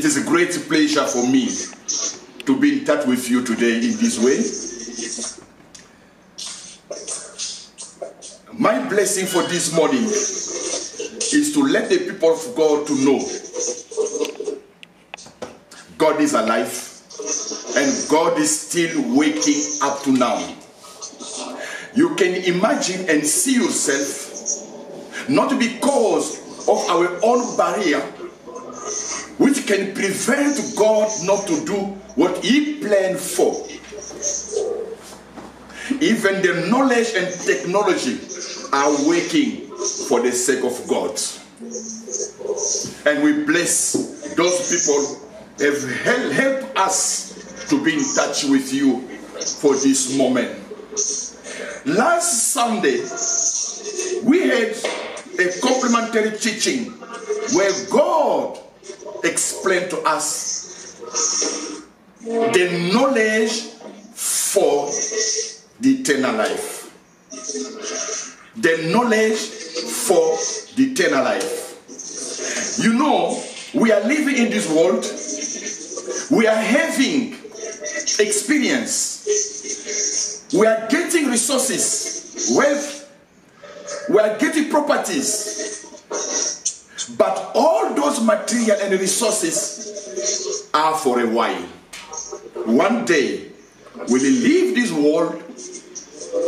It is a great pleasure for me to be in touch with you today in this way. My blessing for this morning is to let the people of God to know God is alive and God is still waking up to now. You can imagine and see yourself, not because of our own barrier, which can prevent God not to do what He planned for. Even the knowledge and technology are working for the sake of God. And we bless those people who have helped us to be in touch with you for this moment. Last Sunday, we had a complimentary teaching where God explained to us the knowledge for the eternal life. The knowledge for the eternal life. You know, we are living in this world. We are having experience. We are getting resources, wealth. We are getting properties. But all those material and resources are for a while. One day, we'll leave this world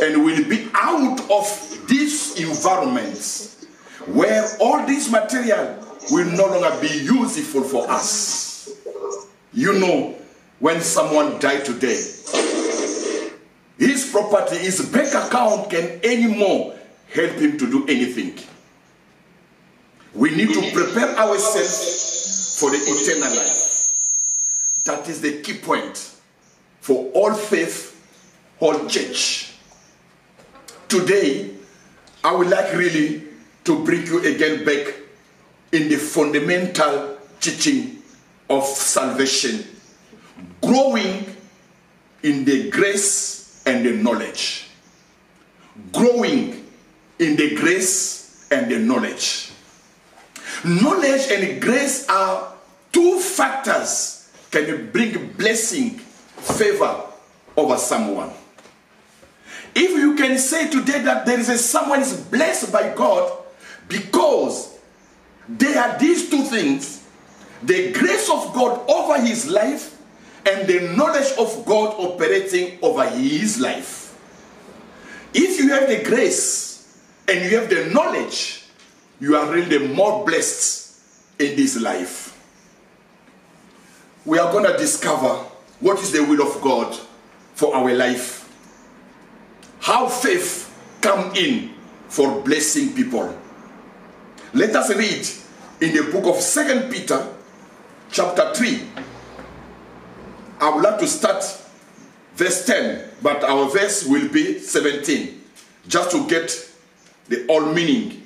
and we'll be out of this environment where all this material will no longer be useful for us. You know, when someone died today, his property, his bank account can anymore help him to do anything. We need to prepare ourselves for the eternal life. That is the key point for all faith, all church. Today, I would like really to bring you again back in the fundamental teaching of salvation, growing in the grace and the knowledge. Growing in the grace and the knowledge. Knowledge and grace are two factors can bring blessing, favor over someone. If you can say today that there is someone is blessed by God because there are these two things, the grace of God over his life and the knowledge of God operating over his life. If you have the grace and you have the knowledge, you are really more blessed in this life. We are going to discover what is the will of God for our life. How faith come in for blessing people. Let us read in the book of 2 Peter chapter 3. I would like to start verse 10, but our verse will be 17, just to get the whole meaning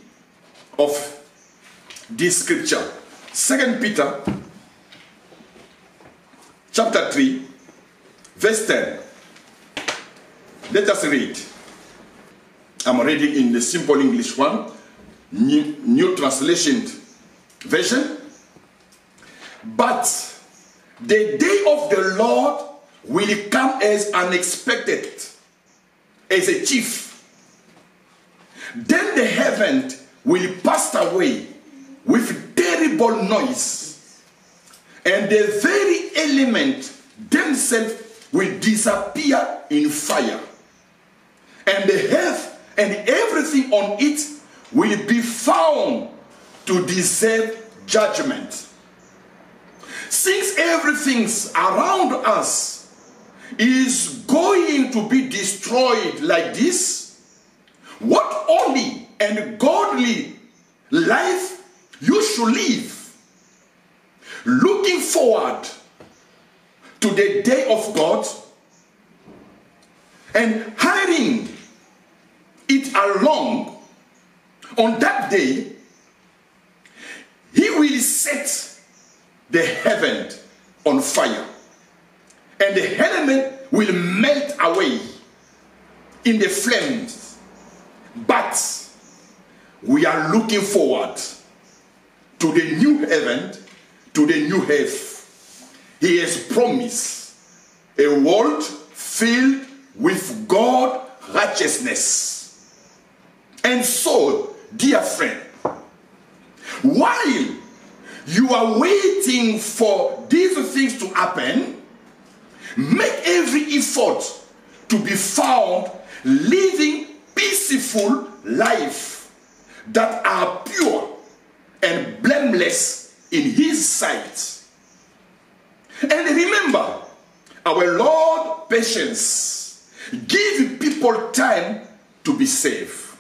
of this scripture. 2 Peter chapter 3 verse 10. Let us read. I'm reading in the simple English one, New Translation version. But the day of the Lord will come as unexpected, as a thief. Then the heaven will pass away with terrible noise, and the very element themselves will disappear in fire, and the earth and everything on it will be found to deserve judgment. Since everything around us is going to be destroyed like this, what holy and godly life you should live, looking forward to the day of God and hurrying it along. On that day, he will set the heaven on fire, and the element will melt away in the flames. But we are looking forward to the new heaven, to the new earth. he has promised a world filled with God's righteousness. And so, dear friend, while you are waiting for these things to happen, make every effort to be found living peaceful life that are pure and blameless in his sight. And remember, our Lord patience give people time to be saved.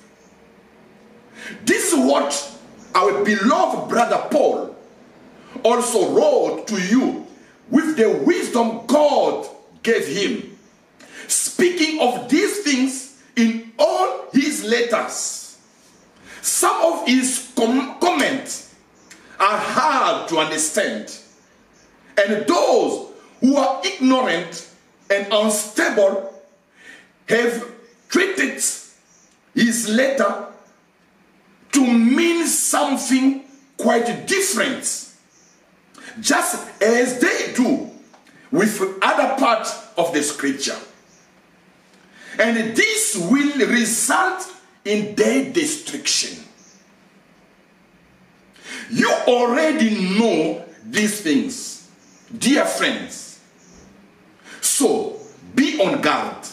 This is what our beloved brother Paul also wrote to you with the wisdom God gave him, speaking of these things in all his letters. Some of his comments are hard to understand, and those who are ignorant and unstable have treated his letter to mean something quite different, just as they do with other parts of the scripture. And this will result in their destruction. You already know these things, dear friends. So be on guard.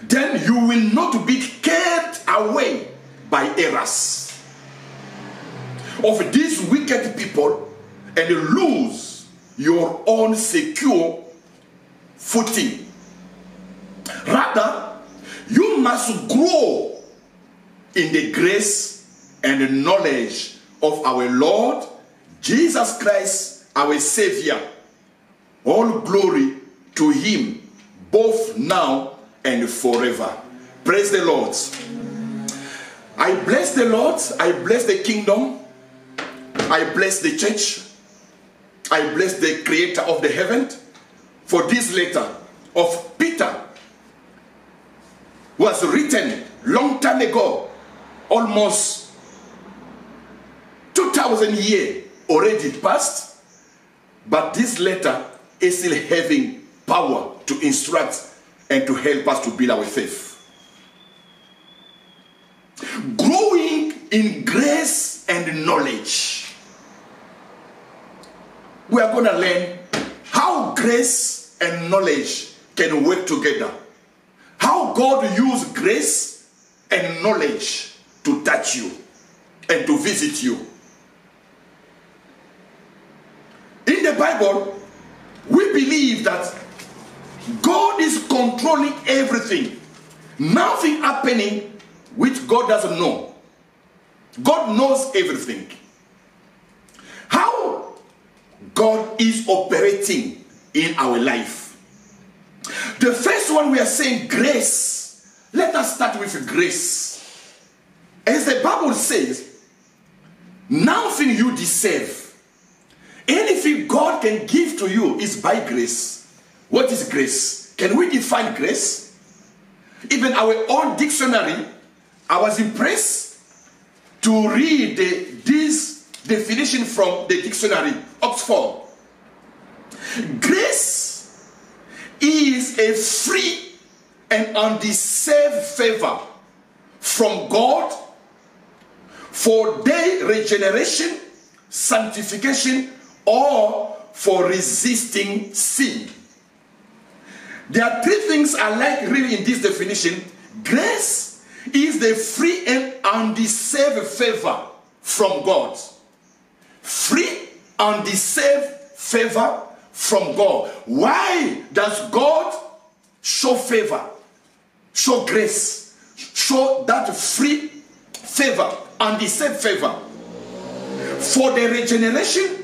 Then you will not be carried away by errors of these wicked people and lose your own secure footing. Rather, you must grow in the grace and the knowledge of our Lord Jesus Christ, our Savior. All glory to him, both now and forever. Praise the Lord. I bless the Lord. I bless the kingdom. I bless the church. I bless the creator of the heaven for this letter of Peter was written long time ago, almost 2,000 years already passed, but this letter is still having power to instruct and to help us to build our faith. Growing in grace and knowledge. We are going to learn how grace and knowledge can work together. How God used grace and knowledge to touch you and to visit you. In the Bible, we believe that God is controlling everything. Nothing happening which God doesn't know. God knows everything. How God is operating in our life. The first one we are saying grace. Let us start with grace. As the Bible says, nothing you deserve. Anything God can give to you is by grace. What is grace? Can we define grace? Even our own dictionary, I was impressed to read this definition from the dictionary, Oxford. Grace is a free and undeserved favor from God for their regeneration, sanctification, or for resisting sin. There are three things I like really in this definition. Grace is the free and undeserved favor from God. Free, undeserved favor from God. Why does God show favor, show grace, show that free favor, undeserved favor? For the regeneration,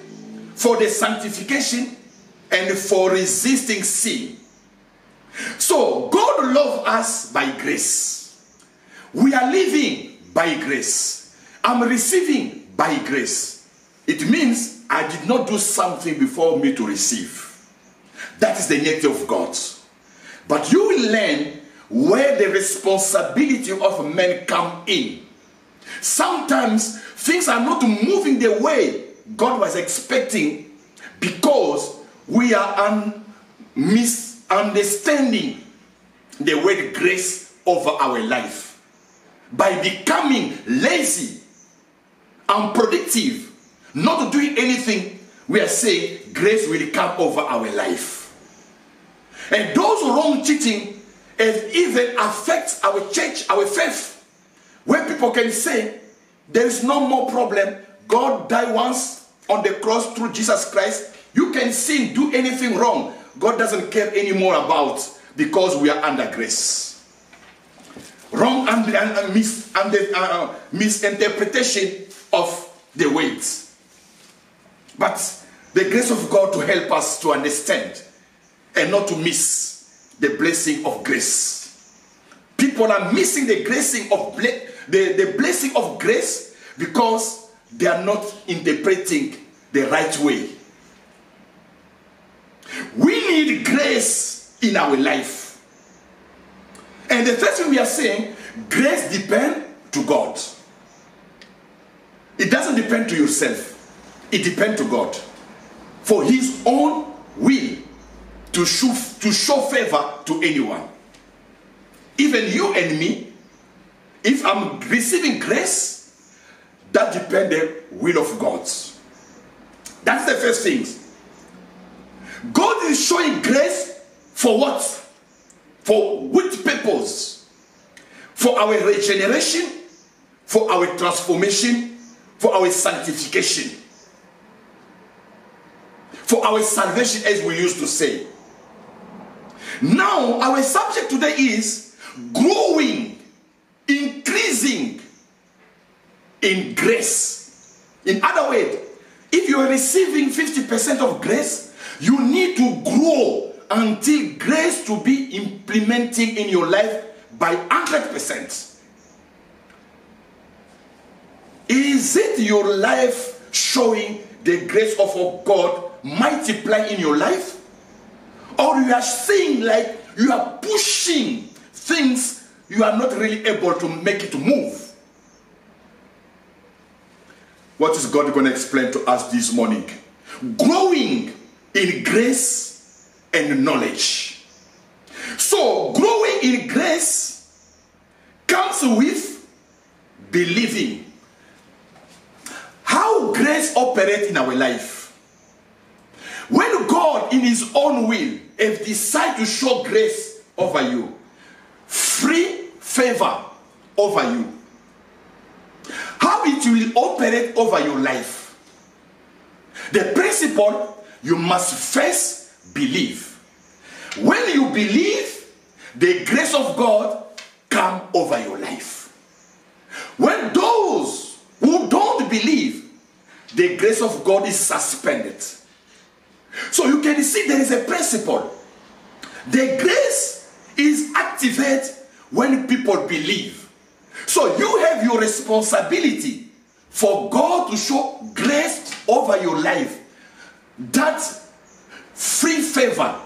for the sanctification, and for resisting sin. So God loves us by grace. We are living by grace. I'm receiving by grace. It means I did not do something before me to receive. That is the nature of God. But you will learn where the responsibility of men come in. Sometimes things are not moving the way God was expecting because we are misunderstanding the word grace over our life. By becoming lazy, unproductive, not doing anything, we are saying grace will come over our life. And those wrong teaching even affects our church, our faith, where people can say there is no more problem. God died once on the cross through Jesus Christ. You can sin, do anything wrong. God doesn't care anymore about, because we are under grace. Wrong and misinterpretation of the words. But the grace of God to help us to understand and not to miss the blessing of grace. People are missing the blessing of the blessing of grace because they are not interpreting the right way. We need grace in our life. And the first thing we are saying, grace depends to God. It doesn't depend to yourself. It depends to God. For his own will to show favor to anyone. Even you and me, if I'm receiving grace, that depends the will of God. That's the first thing. God is showing grace for what? For which purpose? For our regeneration, for our transformation, for our sanctification, for our salvation, as we used to say. Now, our subject today is growing, increasing in grace. In other words, if you are receiving 50% of grace, you need to grow until grace to be implementing in your life by 100%. Is it your life showing the grace of God multiply in your life? Or you are seeing like you are pushing things, you are not really able to make it move? What is God going to explain to us this morning? Growing in grace and knowledge. So, growing in grace comes with believing. How grace operates in our life. When God, in his own will, has decided to show grace over you, free favor over you, how it will operate over your life. The principle, you must first believe. When you believe, the grace of God come over your life. When those who don't believe, the grace of God is suspended. So you can see there is a principle. The grace is activated when people believe. So you have your responsibility for God to show grace over your life. That free favor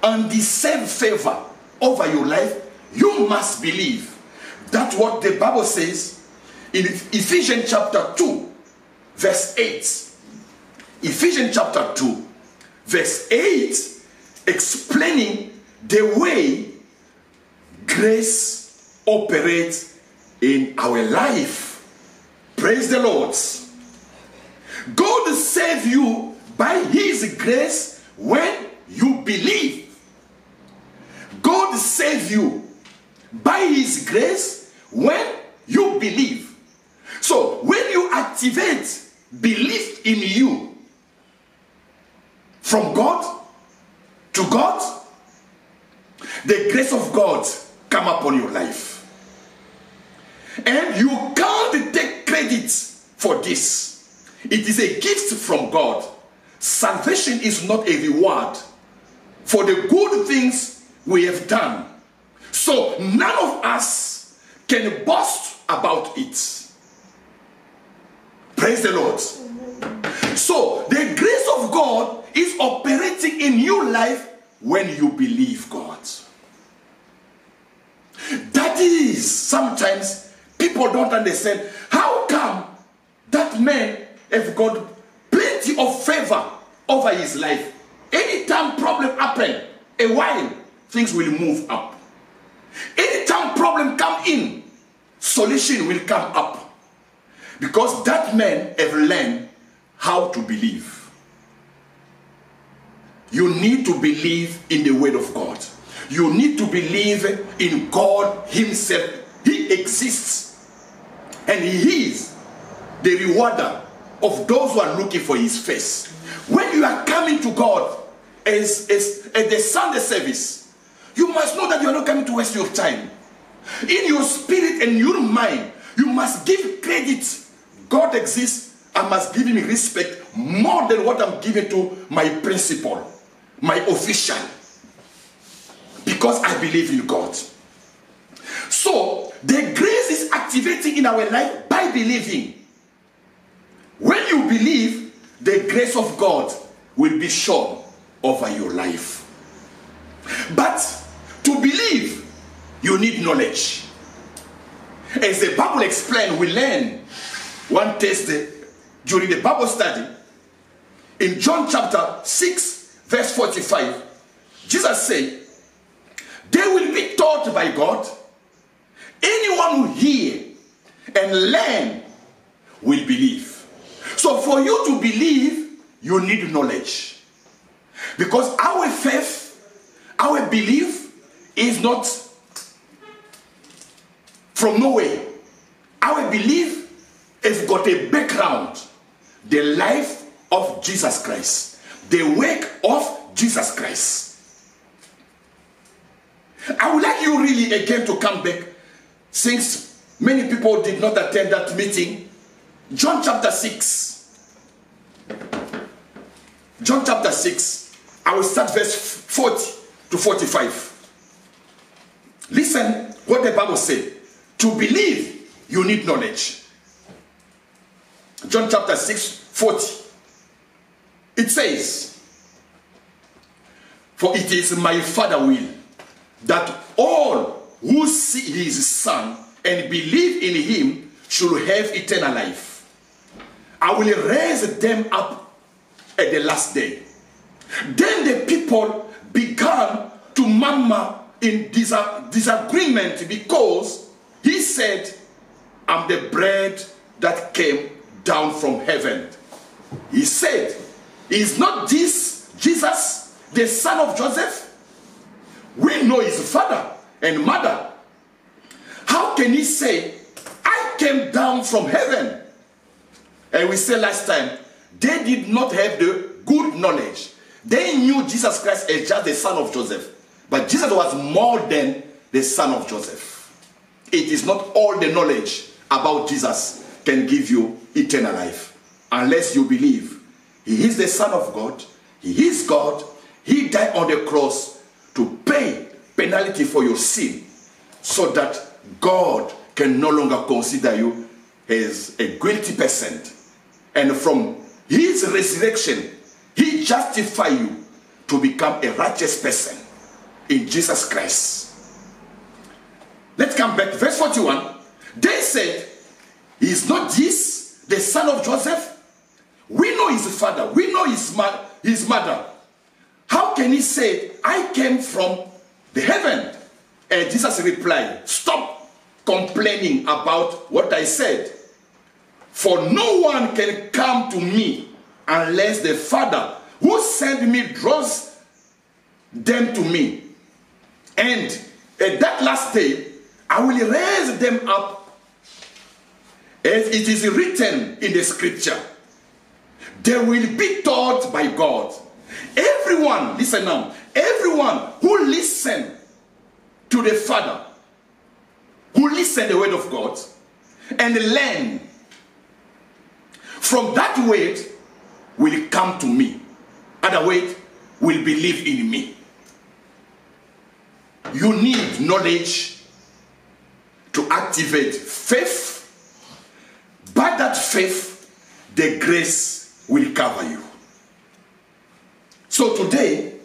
and deserved favor over your life, you must believe. That's what the Bible says in Ephesians chapter 2, verse 8. Ephesians chapter 2, verse 8, explaining the way grace operates in our life. Praise the Lord. God saved you by his grace when you believe. God saved you by his grace when you believe. So when you activate belief in you from God to God, the grace of God come upon your life. And you can't take credit for this. It is a gift from God. Salvation is not a reward for the good things we have done. So none of us can boast about it. Praise the Lord. So the grace of God is operating in your life when you believe God. That is, sometimes people don't understand. How come that man has got plenty of favor over his life? Anytime Anytime problem happen, a while, things will move up. Anytime problem come in, solution will come up. Because that man have learned how to believe. You need to believe in the word of God. You need to believe in God himself. He exists. And he is the rewarder of those who are looking for his face. When you are coming to God as the Sunday service, you must know that you are not coming to waste your time. In your spirit and your mind, you must give credit. God exists. I must give him respect more than what I'm giving to my principal, my official. Because I believe in God. So, the grace is activating in our life by believing. When you believe, the grace of God will be shown over your life. But to believe, you need knowledge. As the Bible explains, we learn one Thursday during the Bible study. In John chapter 6, verse 45, Jesus said, they will be taught by God. Anyone who hear and learn will believe. So for you to believe, you need knowledge. Because our faith, our belief is not from nowhere. Our belief has got a background. The life of Jesus Christ. The work of Jesus Christ. I would like you really again to come back, since many people did not attend that meeting. John chapter 6. John chapter 6. I will start verse 40 to 45. Listen what the Bible said. To believe, you need knowledge. John chapter 6, 40. It says, for it is my Father's will that all who see his Son and believe in him should have eternal life. I will raise them up at the last day. Then the people began to murmur in disagreement because he said, I'm the bread that came down from heaven. He said, is not this Jesus, the son of Joseph? We know his father and mother. How can he say, I came down from heaven? And we said last time, they did not have the good knowledge. They knew Jesus Christ as just the son of Joseph. But Jesus was more than the son of Joseph. It is not all the knowledge about Jesus can give you eternal life. Unless you believe he is the Son of God. He is God. He died on the cross to pay penalty for your sin, so that God can no longer consider you as a guilty person. And from his resurrection, he justifies you to become a righteous person in Jesus Christ. Let's come back to verse 41. They said, is not this the son of Joseph? We know his father. We know his mother. How can he say, I came from the heaven? And Jesus replied, stop complaining about what I said. For no one can come to me unless the Father who sent me draws them to me. And at that last day, I will raise them up, as it is written in the scripture. They will be taught by God. Everyone, listen now, everyone who listens to the Father, who listens to the word of God, and learn from that word will come to me. Other word will believe in me. You need knowledge to activate faith. By that faith, the grace will cover you. So today,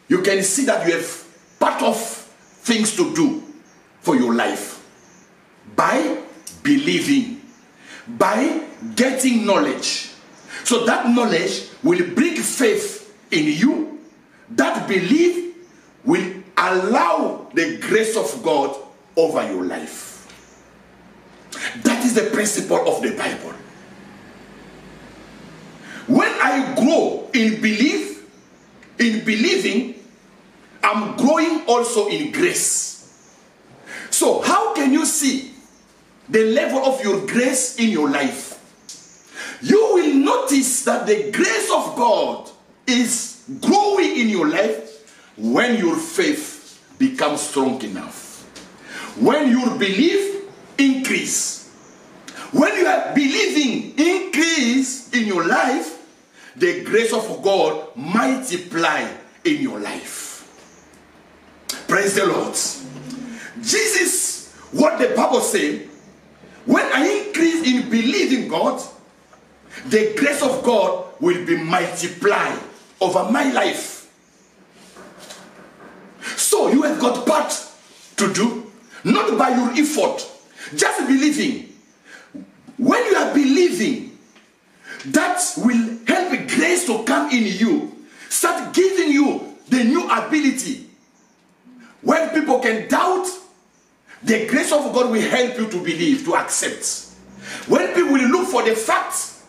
you can see that you have part of things to do for your life. By believing, by getting knowledge. So that knowledge will bring faith in you. that belief will allow the grace of God over your life. That is the principle of the Bible. When I grow in belief, in believing, I'm growing also in grace. So how can you see the level of your grace in your life? You will notice that the grace of God is growing in your life when your faith becomes strong enough. When your belief increase. When you are believing increase in your life, the grace of God multiply in your life. Praise the Lord. Jesus, what the Bible says, when I increase in believing God, the grace of God will be multiplied over my life. So you have got part to do, not by your effort, just believing. When you are believing, that will help grace to come in you, start giving you the new ability. When people can doubt, the grace of God will help you to believe, to accept. When people will look for the facts,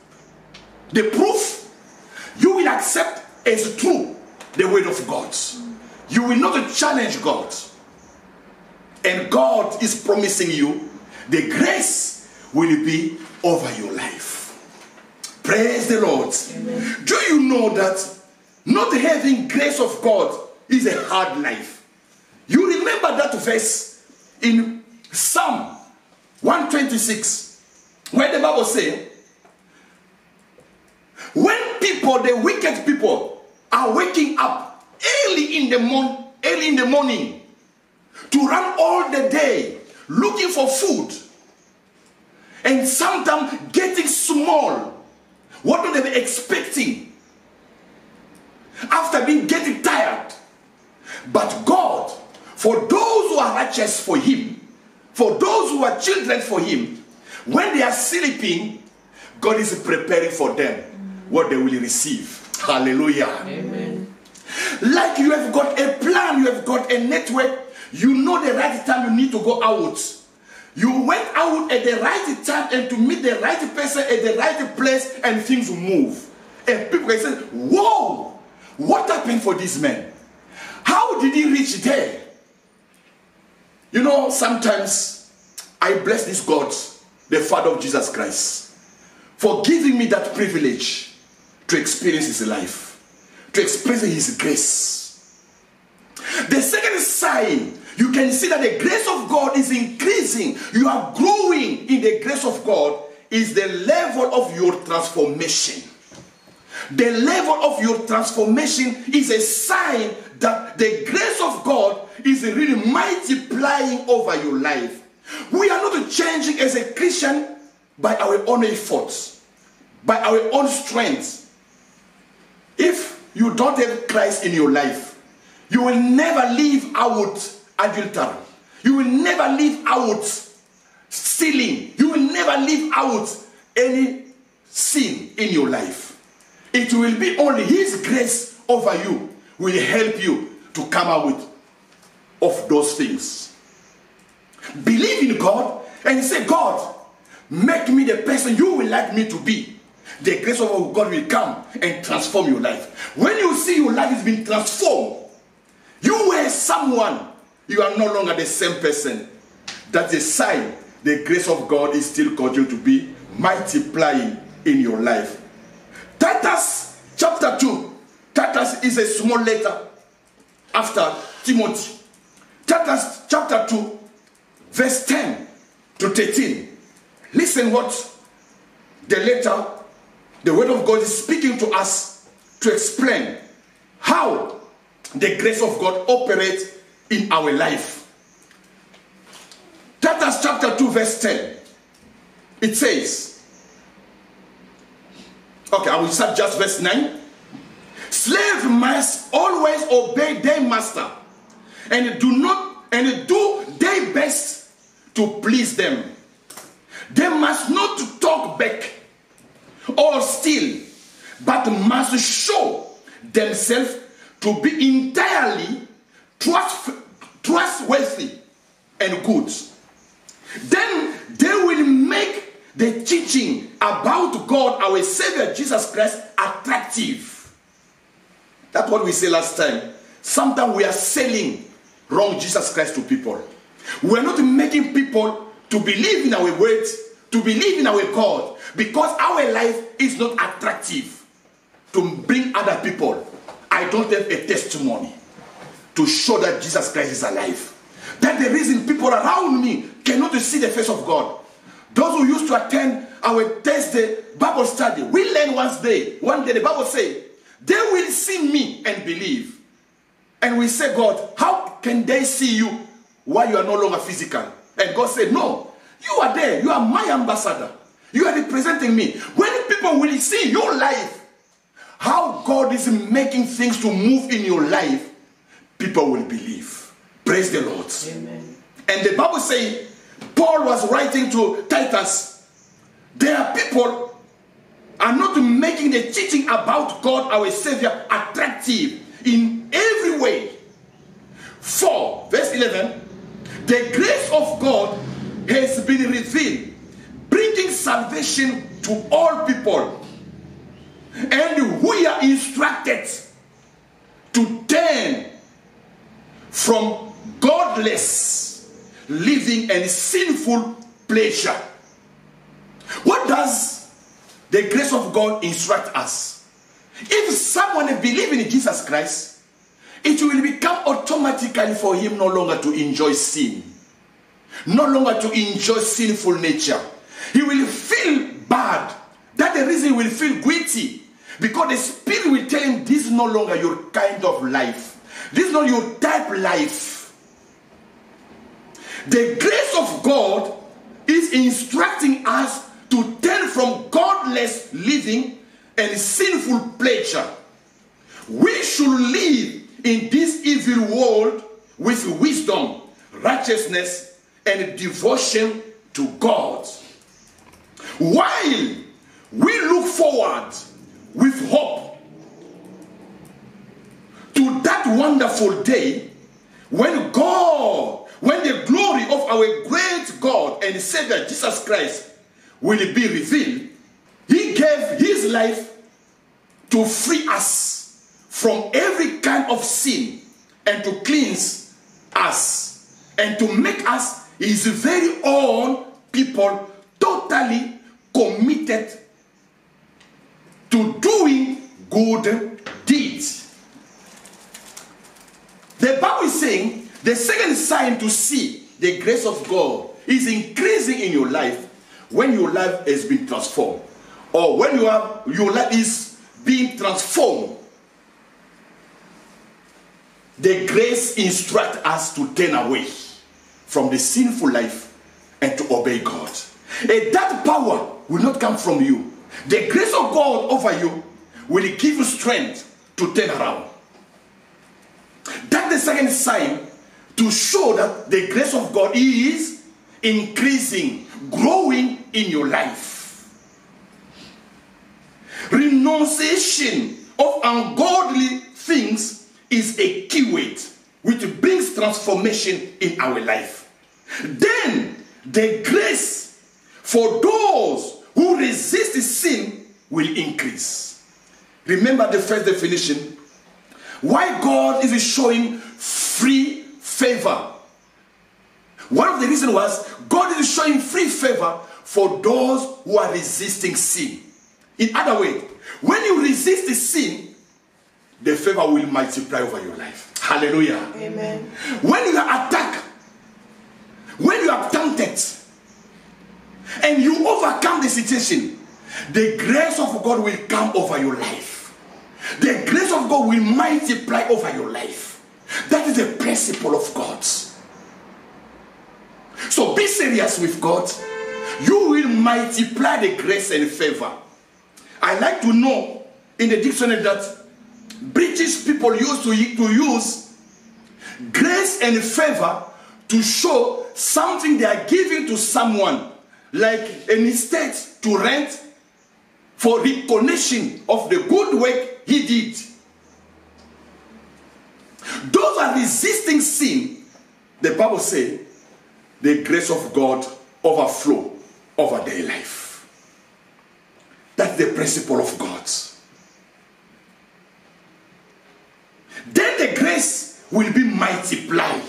the proof, you will accept as true the word of God. You will not challenge God. And God is promising you the grace will be over your life. Praise the Lord. Amen. Do you know that not having grace of God is a hard life? You remember that verse in Psalm 126 where the Bible says, when people, the wicked people, are waking up early in the morning to run all the day looking for food, and sometimes getting small, what are they expecting after being getting tired? But God, for those who are righteous for him, for those who are children for him, when they are sleeping, God is preparing for them what they will receive. Hallelujah. Amen. Like you have got a plan, you have got a network, you know the right time you need to go out. You went out at the right time and to meet the right person at the right place, and things will move. And people can say, whoa, what happened for this man? How did he reach there? You know, sometimes I bless this God, the Father of Jesus Christ, for giving me that privilege to experience his life, to experience his grace. The second sign, you can see that the grace of God is increasing. You are growing in the grace of God, is the level of your transformation. The level of your transformation is a sign that the grace of God is really multiplying over your life. We are not changing as a Christian by our own efforts, by our own strength. If you don't have Christ in your life, you will never leave out adultery. You will never leave out stealing. You will never leave out any sin in your life. It will be only his grace over you will help you to come out of those things. Believe in God and say, God, make me the person you will like me to be. The grace of God will come and transform your life. When you see your life is being transformed, you were someone, you are no longer the same person. That's a sign the grace of God is still continuing to be multiplying in your life. Titus chapter 2. Titus is a small letter after Timothy. Titus chapter 2, verse 10 to 13. Listen what the letter, the word of God is speaking to us to explain how the grace of God operates in our life. Titus chapter 2, verse 10. It says, okay, I will start just verse 9. Slaves must always obey their master and do their best to please them. They must not talk back or steal, but must show themselves to be entirely trustworthy and good. Then they will make the teaching about God, our Savior Jesus Christ, attractive. That's what we said last time. Sometimes we are selling wrong Jesus Christ to people. We are not making people to believe in our words, to believe in our God, because our life is not attractive to bring other people. I don't have a testimony to show that Jesus Christ is alive. That's the reason people around me cannot see the face of God. Those who used to attend our Thursday Bible study, we learn one day the Bible says, they will see me and believe. And we say, God, how can they see you while you are no longer physical? And God said, no, you are there. You are my ambassador. You are representing me. When people will see your life, how God is making things to move in your life, people will believe. Praise the Lord. Amen. And the Bible says, Paul was writing to Titus, there are people are not making the teaching about God, our Savior, attractive in every way. 4, verse 11, the grace of God has been revealed, bringing salvation to all people. And we are instructed to turn from godless living and sinful pleasure. What does the grace of God instruct us? If someone believes in Jesus Christ, it will become automatically for him no longer to enjoy sin, no longer to enjoy sinful nature. He will feel bad. That's the reason he will feel guilty, because the Spirit will tell him, this is no longer your kind of life. This is not your type life. The grace of God is instructing us to turn from godless living and sinful pleasure. We should live in this evil world with wisdom, righteousness, and devotion to God, while we look forward with hope to that wonderful day when the glory of our great God and Savior Jesus Christ will be revealed. He gave his life to free us from every kind of sin and to cleanse us and to make us his very own people, totally committed to doing good deeds. The Bible is saying the second sign to see the grace of God is increasing in your life when your life has been transformed, or when your life is being transformed. The grace instructs us to turn away from the sinful life and to obey God. And that power will not come from you. The grace of God over you will give you strength to turn around. That's the second sign to show that the grace of God is increasing, growing in your life. Renunciation of ungodly things is a keyword which brings transformation in our life. Then the grace for those who resist sin will increase. Remember the first definition. Why God is showing free favor. One of the reasons was God is showing free favor for those who are resisting sin. In other words, when you resist the sin, the favor will multiply over your life. Hallelujah. Amen. When you are attacked, when you are tempted, and you overcome the situation, the grace of God will come over your life. The grace of God will multiply over your life. That is the principle of God. So be serious with God. You will multiply the grace and favor. I like to know in the dictionary that British people used to use grace and favor to show something they are giving to someone, like an estate to rent for recognition of the good work he did. Those are resisting sin. The Bible says the grace of God overflow over their life. That's the principle of God. Then the grace will be multiplied.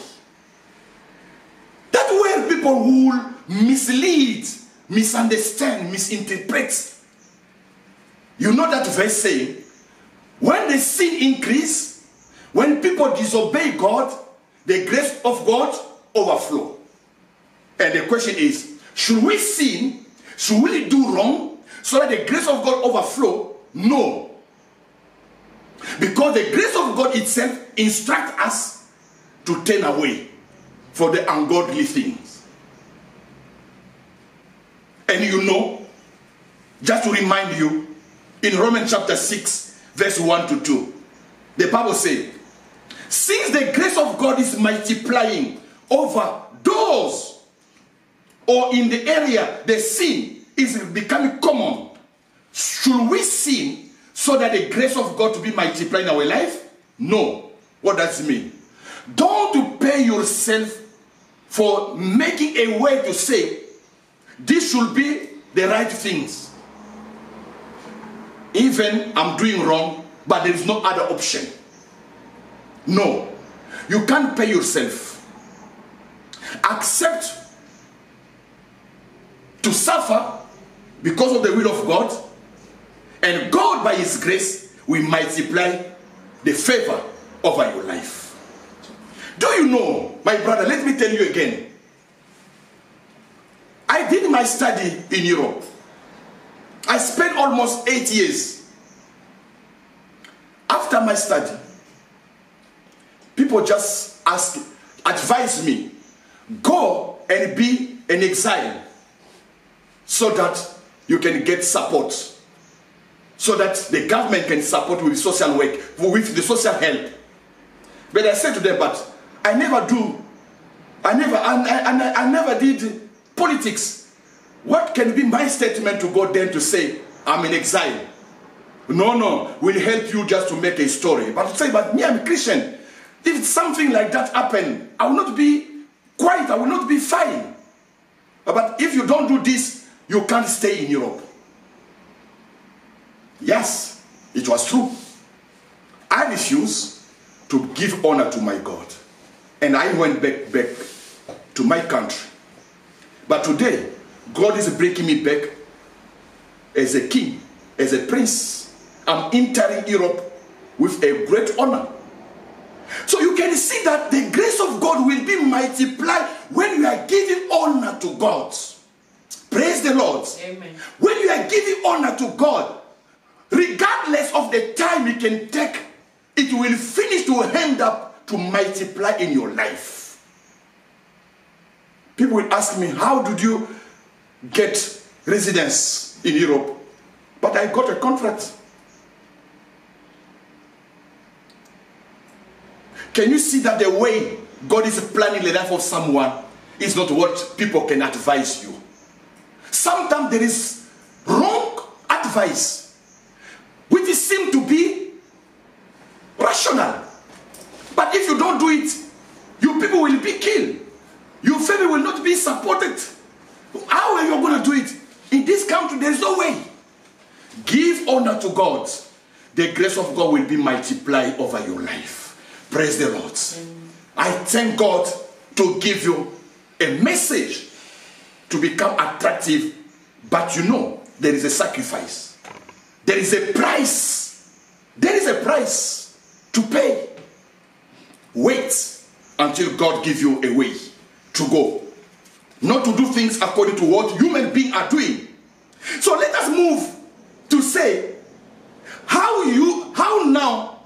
That's where people will mislead, misunderstand, misinterpret. You know that verse saying, when the sin increase, when people disobey God, the grace of God overflow. And the question is, should we sin? Should we do wrong so that the grace of God overflow? No. Because the grace of God itself instructs us to turn away for the ungodly things. And you know, just to remind you, in Romans chapter 6, verse 1 to 2, the Bible says, since the grace of God is multiplying over those, or in the area the sin is becoming common, should we sin so that the grace of God to be multiplied in our life? No. What does it mean? Don't pay yourself for making a way to say, this should be the right things. Even I'm doing wrong, but there is no other option. No. You can't pay yourself. Accept to suffer because of the will of God, and God by His grace will multiply the favor over your life. Do you know, my brother, let me tell you again, I did my study in Europe. I spent almost 8 years. After my study, people just advise me, go and be an exile so that you can get support, so that the government can support with social work, with the social help. But I said to them, but I never do. I never did politics. What can be my statement to go then to say, I'm in exile? No, we'll help you just to make a story. But to say, but me, I'm a Christian. If something like that happen, I will not be quiet, I will not be fine. But if you don't do this, you can't stay in Europe. Yes, it was true. I refused to give honor to my God. And I went back to my country. But today, God is bringing me back as a king, as a prince. I'm entering Europe with a great honor. So you can see that the grace of God will be multiplied when you are giving honor to God. Praise the Lord. Amen. When you are giving honor to God, regardless of the time it can take, it will finish to end up to multiply in your life. People will ask me, how did you get residence in Europe? But I got a contract. Can you see that the way God is planning the life of someone is not what people can advise you? Sometimes there is wrong advice, which seems to be rational. But if you don't do it, your people will be killed. Your family will not be supported. How are you going to do it? In this country, there is no way. Give honor to God. The grace of God will be multiplied over your life. Praise the Lord. I thank God to give you a message to become attractive. But you know, there is a sacrifice. There is a price. There is a price to pay. Wait until God gives you a way to go. Not to do things according to what human beings are doing. So let us move to say, how now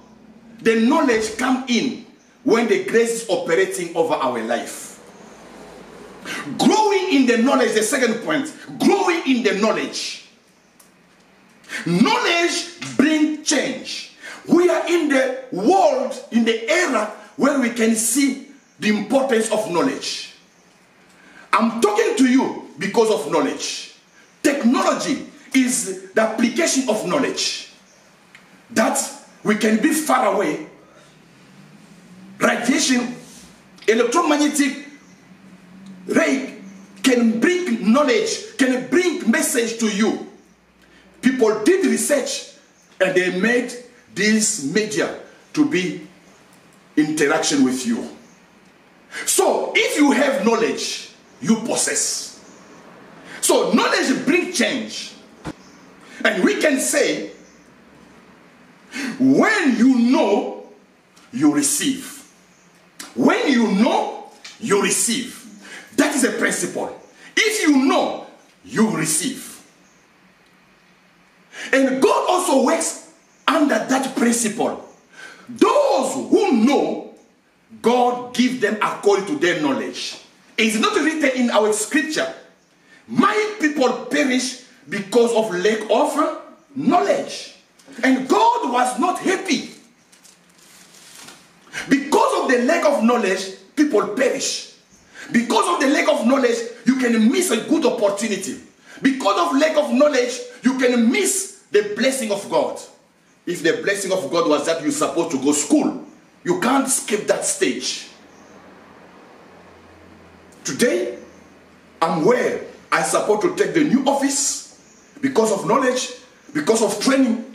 the knowledge come in when the grace is operating over our life. Growing in the knowledge, the second point, growing in the knowledge. Knowledge brings change. We are in the world, in the era where we can see the importance of knowledge. I'm talking to you because of knowledge. Technology is the application of knowledge. That we can be far away radiation, electromagnetic ray can bring knowledge, can bring message to you. People did research and they made this media to be interaction with you. So if you have knowledge, you possess. So knowledge brings change. And we can say, when you know, you receive. When you know, you receive. That is a principle. If you know, you receive. And God also works under that principle. Those who know, God gives them according to their knowledge. It's not written in our scripture, my people perish because of lack of knowledge. And God was not happy. Because of the lack of knowledge, people perish. Because of the lack of knowledge, you can miss a good opportunity. Because of lack of knowledge, you can miss the blessing of God. If the blessing of God was that you're supposed to go to school, you can't skip that stage. Today, I'm where I'm supposed to take the new office because of knowledge, because of training.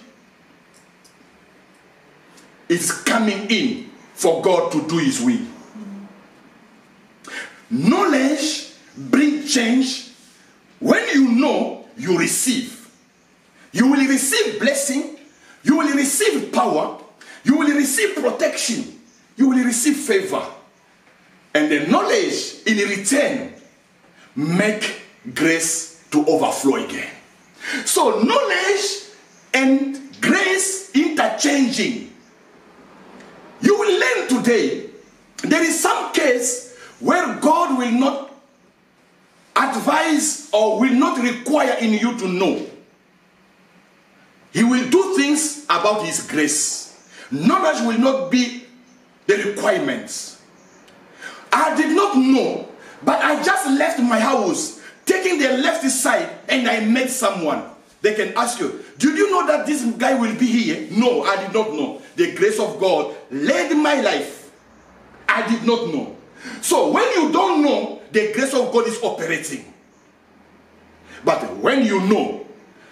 It's coming in for God to do His will. Knowledge brings change. When you know, you receive. You will receive blessing. You will receive power. You will receive protection. You will receive favor. And the knowledge in return make grace to overflow again. So knowledge and grace interchanging. You will learn today. There is some case where God will not advise or will not require in you to know. He will do things about His grace. Knowledge will not be the requirements. I did not know, but I just left my house, taking the left side, and I met someone. They can ask you, did you know that this guy will be here? No, I did not know. The grace of God led my life. I did not know. So when you don't know, the grace of God is operating. But when you know,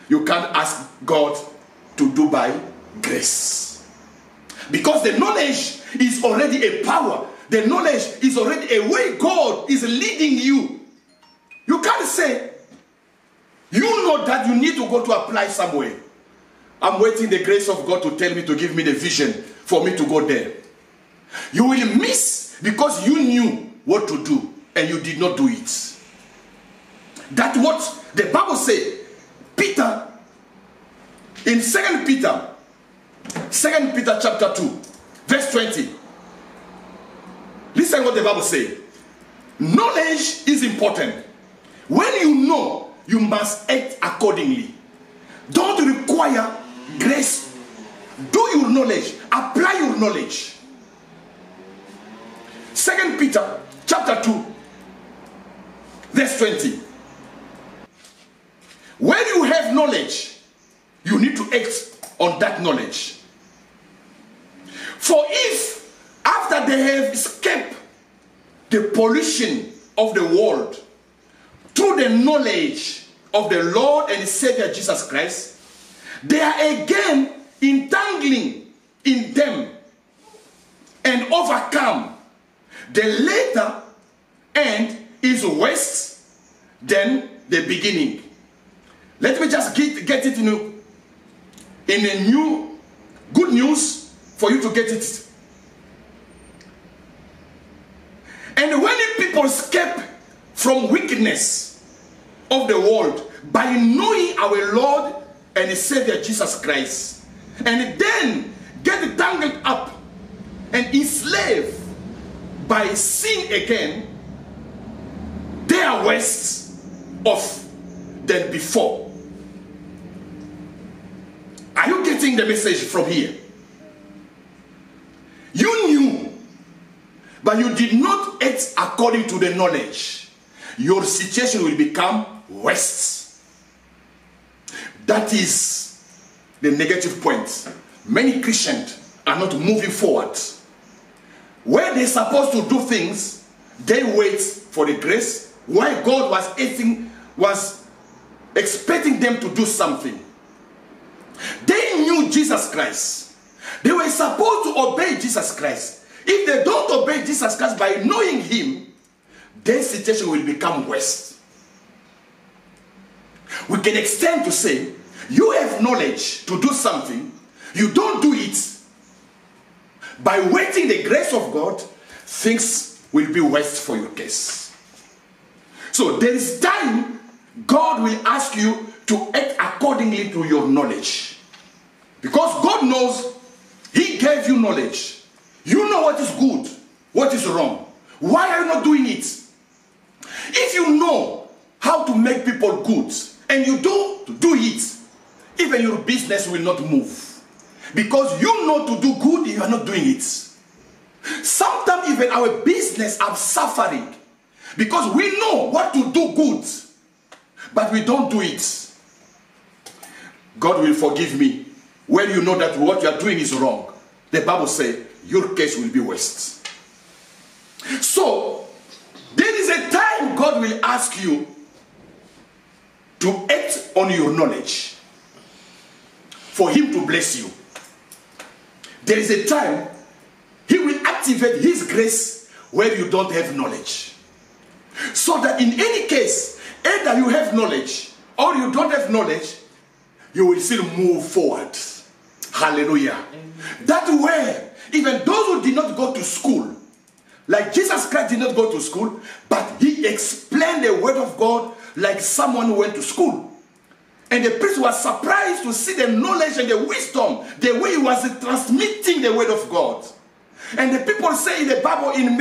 you can't ask God to do by grace. Because the knowledge is already a power. The knowledge is already a way God is leading you. You can't say, you know that you need to go to apply somewhere. I'm waiting the grace of God to tell me, to give me the vision for me to go there. You will miss because you knew what to do and you did not do it. That's what the Bible says. Peter, in 2 Peter chapter 2, verse 20. Listen what the Bible says. Knowledge is important. When you know, you must act accordingly. Don't require grace. Do your knowledge. Apply your knowledge. 2 Peter chapter 2, verse 20. When you have knowledge, you need to act on that knowledge. For if after they have escaped the pollution of the world through the knowledge of the Lord and Savior Jesus Christ, they are again entangling in them and overcome, the later end is worse than the beginning. Let me just get it in a new good news for you to get it. And when people escape from wickedness of the world by knowing our Lord and Savior Jesus Christ, and then get tangled up and enslaved by sin again, they are worse off than before. Are you getting the message from here? You knew, but you did not act according to the knowledge. Your situation will become worse. That is the negative point. Many Christians are not moving forward. When they're supposed to do things, they wait for the grace. Why God was expecting them to do something. They knew Jesus Christ. They were supposed to obey Jesus Christ. If they don't obey Jesus Christ by knowing him, their situation will become worse. We can extend to say, you have knowledge to do something, you don't do it. By waiting the grace of God, things will be worse for your case. So there is time God will ask you to act accordingly to your knowledge. Because God knows he gave you knowledge. You know what is good, what is wrong. Why are you not doing it? If you know how to make people good and you don't do it, even your business will not move. Because you know to do good, you are not doing it. Sometimes even our business are suffering because we know what to do good, but we don't do it. God will forgive me when you know that what you are doing is wrong. The Bible says your case will be worse. So there is a time God will ask you to act on your knowledge for him to bless you. There is a time he will activate his grace where you don't have knowledge. So that in any case, either you have knowledge or you don't have knowledge, you will still move forward. Hallelujah. Amen. That way, even those who did not go to school, like Jesus Christ did not go to school, but he explained the word of God like someone who went to school. And the priest was surprised to see the knowledge and the wisdom, the way he was transmitting the word of God. And the people say in the Bible, in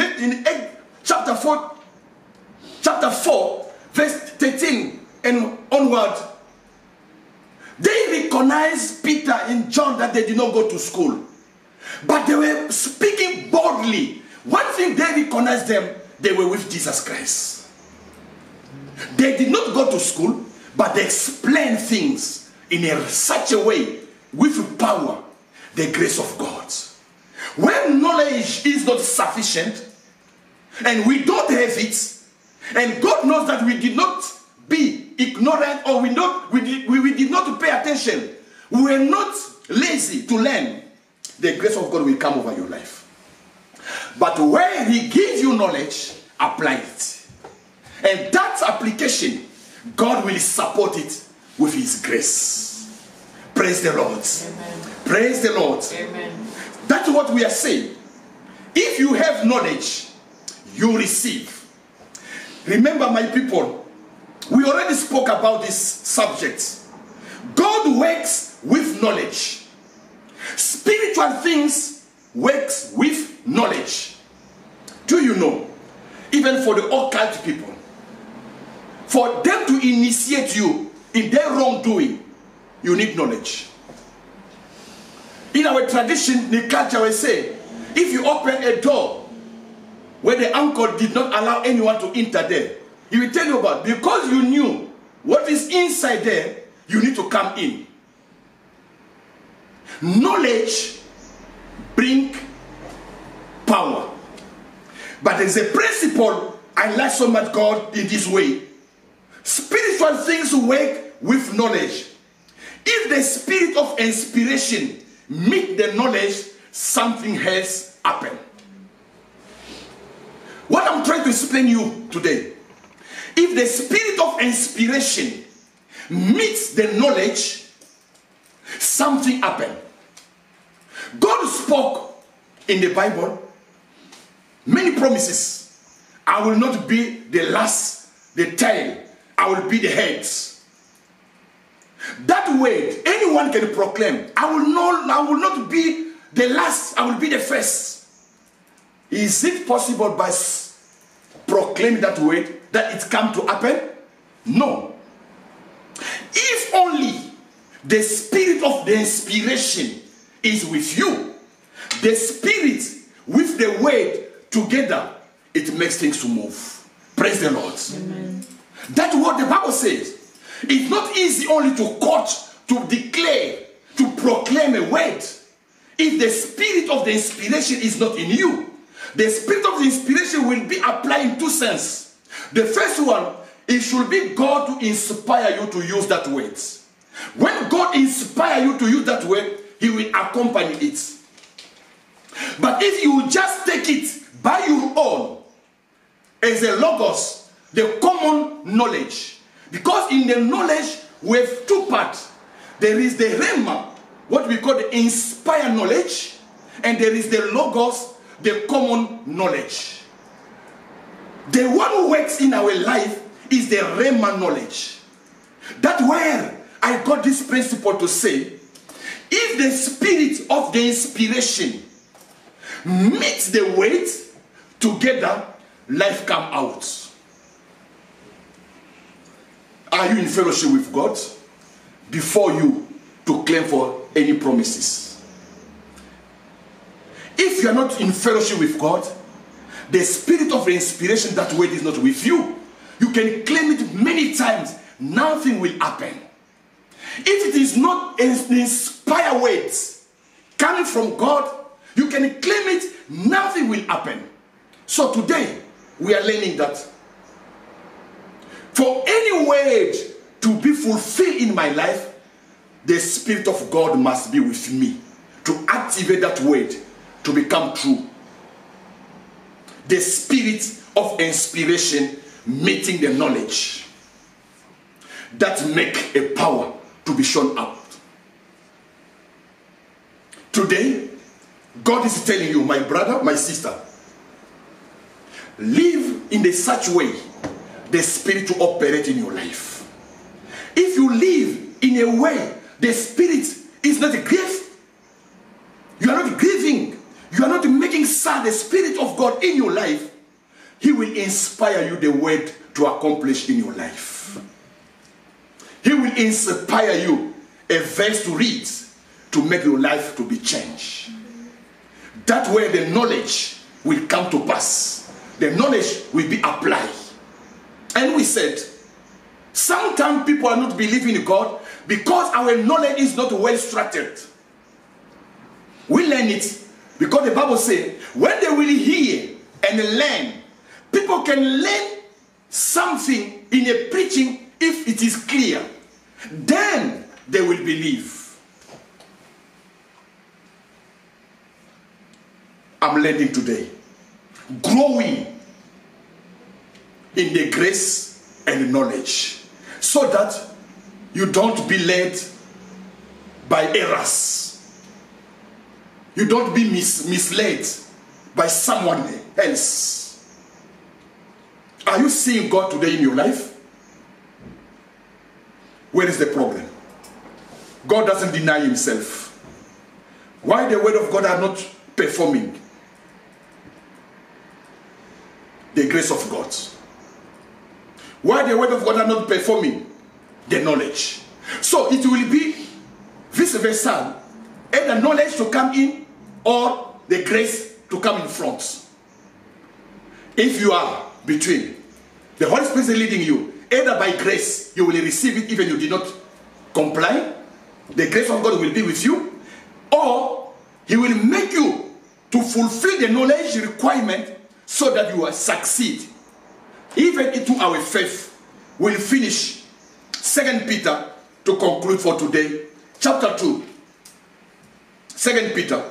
chapter 4, verse 13 and onward, they recognized Peter and John that they did not go to school. But they were speaking boldly. One thing they recognized them, they were with Jesus Christ. They did not go to school, but they explained things in such a way, with power, the grace of God. When knowledge is not sufficient, and we don't have it, and God knows that we did not be ignorant, or we did not pay attention, we were not lazy to learn, the grace of God will come over your life. But when he gives you knowledge, apply it. And that application, God will support it with his grace. Praise the Lord. Amen. Praise the Lord. Amen. That's what we are saying. If you have knowledge, you receive. Remember, my people, we already spoke about this subject. God works with knowledge. Spiritual things works with knowledge. Do you know? Even for the occult people, for them to initiate you in their wrongdoing, you need knowledge. In our tradition, the culture will say, if you open a door where the uncle did not allow anyone to enter there, he will tell you about, because you knew what is inside there, you need to come in. Knowledge brings power. But there's a principle I like so much God in this way. Spiritual things work with knowledge. If the spirit of inspiration meet the knowledge, something else happen. What I'm trying to explain to you today, if the spirit of inspiration meets the knowledge, something happen. God spoke in the Bible many promises. I will not be the last, the tail. I will be the heads. That word, anyone can proclaim. I will not be the last. I will be the first. Is it possible by proclaiming that word that it come to happen? No. If only the spirit of the inspiration is with you, the spirit with the word together, it makes things to move. Praise the Lord. Amen. That's what the Bible says. It's not easy only to quote, to declare, to proclaim a word, if the spirit of the inspiration is not in you. The spirit of inspiration will be applied in two senses. The first one, it should be God to inspire you to use that word. When God inspires you to use that word, he will accompany it. But if you just take it by your own, as a logos, the common knowledge, because in the knowledge we have two parts. There is the rhema, what we call the inspired knowledge, and there is the logos, the common knowledge. The one who works in our life is the rhema knowledge. That's where I got this principle to say, if the spirit of the inspiration meets the weight together, life come out. Are you in fellowship with God before you to claim for any promises? If you are not in fellowship with God, the spirit of inspiration, that word is not with you. You can claim it many times, nothing will happen. If it is not an inspired word coming from God, you can claim it, nothing will happen. So today, we are learning that for any word to be fulfilled in my life, the Spirit of God must be with me to activate that word to become true. The spirit of inspiration meeting the knowledge that make a power to be shown up. Today, God is telling you, my brother, my sister, live in a such way the spirit to operate in your life. If you live in a way the spirit is not grief, you are not grieving, you are not making sad the spirit of God in your life, he will inspire you the word to accomplish in your life. He will inspire you a verse to read to make your life to be changed. That way the knowledge will come to pass. The knowledge will be applied. And we said, sometimes people are not believing in God because our knowledge is not well structured. We learn it because the Bible says, when they will hear and learn, people can learn something in a preaching if it is clear. Then they will believe. I'm learning today. Growing in the grace and knowledge, so that you don't be led by errors. You don't be misled by someone else. Are you seeing God today in your life? Where is the problem? God doesn't deny himself. Why the word of God are not performing? The grace of God. Why the word of God are not performing? The knowledge. So it will be vice versa. Either knowledge to come in or the grace to come in front. If you are between, the Holy Spirit is leading you. Either by grace you will receive it even you did not comply. The grace of God will be with you. Or he will make you to fulfill the knowledge requirement so that you will succeed. Even into our faith, we'll finish 2 Peter to conclude for today. Chapter 2. 2 Peter.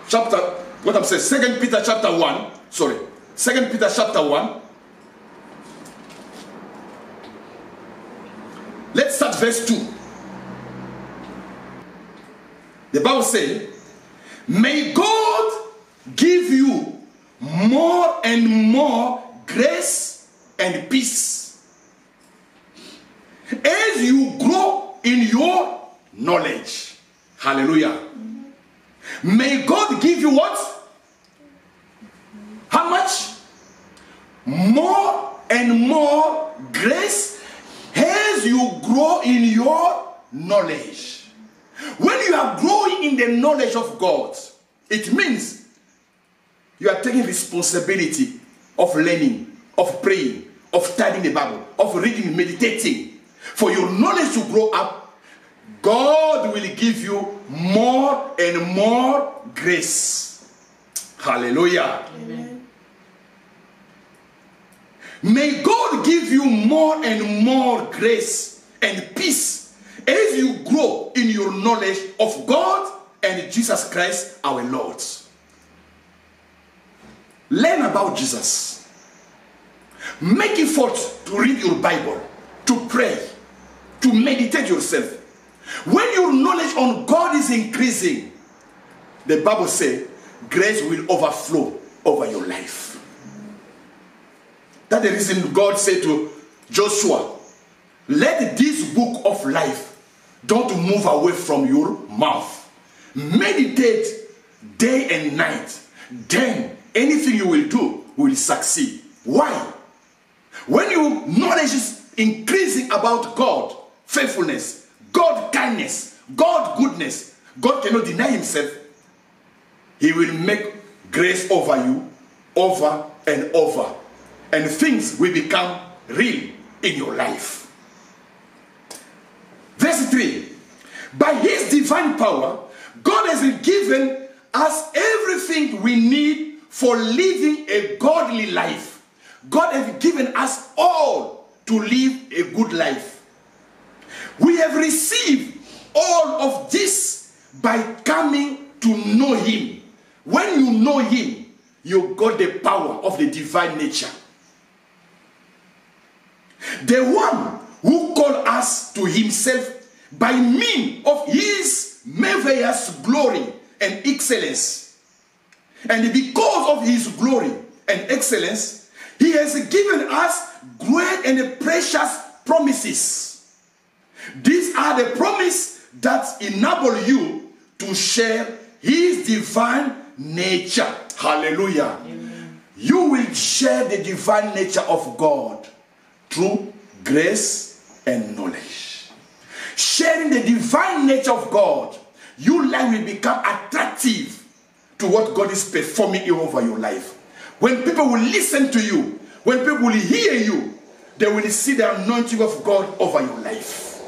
Chapter, what I'm saying, 2 Peter chapter 1. Sorry. 2 Peter chapter 1. Let's start verse 2. The Bible says, may God give you more and more grace and peace as you grow in your knowledge. Hallelujah. May God give you what? How much? More and more grace as you grow in your knowledge. When you are growing in the knowledge of God, it means you are taking responsibility of learning, of praying, of studying the Bible, of reading, meditating. For your knowledge to grow up, God will give you more and more grace. Hallelujah. Amen. May God give you more and more grace and peace as you grow in your knowledge of God and Jesus Christ our Lord. Learn about Jesus. Make effort to read your Bible, to pray, to meditate yourself. When your knowledge on God is increasing, the Bible says grace will overflow over your life. That's the reason God said to Joshua, let this book of life don't move away from your mouth. Meditate day and night. Then anything you will do will succeed. Why? When your knowledge is increasing about God, faithfulness, God kindness, God goodness, God cannot deny himself. He will make grace over you over and over. And things will become real in your life. Verse 3. By his divine power, God has given us everything we need for living a godly life. God has given us all to live a good life. We have received all of this by coming to know him. When you know him, you got the power of the divine nature. The one who called us to himself by means of his marvelous glory and excellence. And because of his glory and excellence, he has given us great and precious promises. These are the promises that enable you to share his divine nature. Hallelujah. Amen. You will share the divine nature of God through grace and knowledge. Sharing the divine nature of God, your life will become attractive to what God is performing over your life. When people will listen to you, when people will hear you, they will see the anointing of God over your life.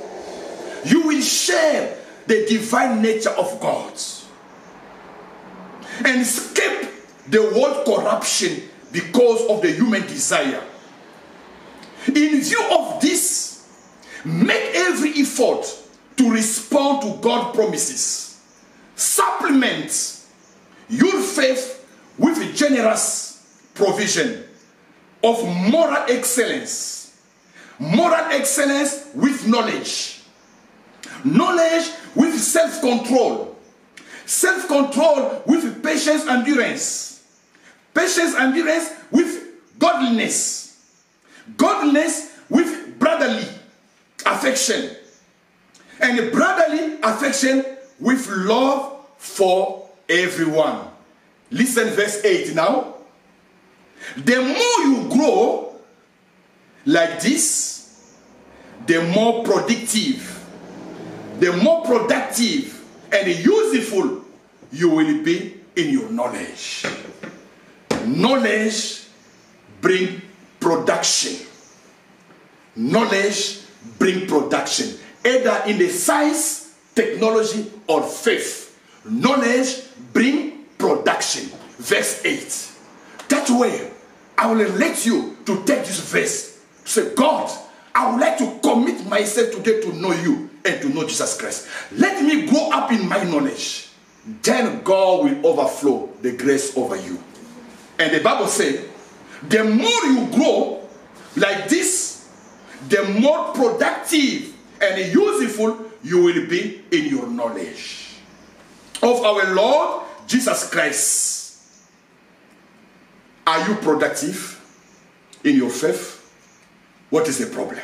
You will share the divine nature of God and escape the world corruption because of the human desire. In view of this, make every effort to respond to God's promises. Supplement your faith with generous provision of moral excellence. Moral excellence with knowledge. Knowledge with self-control. Self-control with patience, endurance. Patience, endurance with godliness. Godliness with brotherly affection. And brotherly affection with love for everyone. Listen verse 8 now. The more you grow like this, the more productive, and useful you will be in your knowledge. Knowledge brings production. Knowledge brings production. Either in the science, technology, or faith. Knowledge brings production. Verse 8. That way, I will let you to take this verse. Say, God, I would like to commit myself today to know you and to know Jesus Christ. Let me grow up in my knowledge. Then God will overflow the grace over you. And the Bible says, the more you grow like this, the more productive and useful you will be in your knowledge of our Lord Jesus Christ. Are you productive in your faith? What is the problem?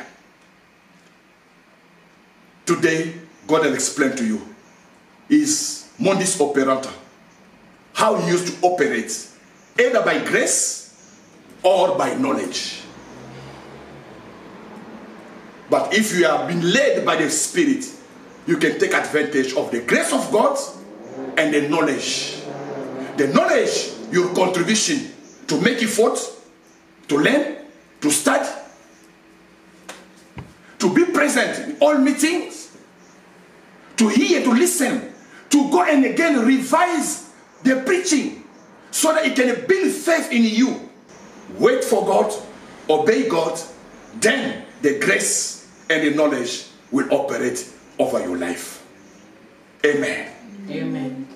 Today, God has explained to you is modus operandi, how He used to operate, either by grace or by knowledge. But if you have been led by the Spirit, you can take advantage of the grace of God and the knowledge. The knowledge, your contribution to make effort, to learn, to study, to be present in all meetings, to hear, to listen, to go and again revise the preaching so that it can build faith in you. Wait for God, obey God, then the grace and the knowledge will operate over your life. Amen. Amen.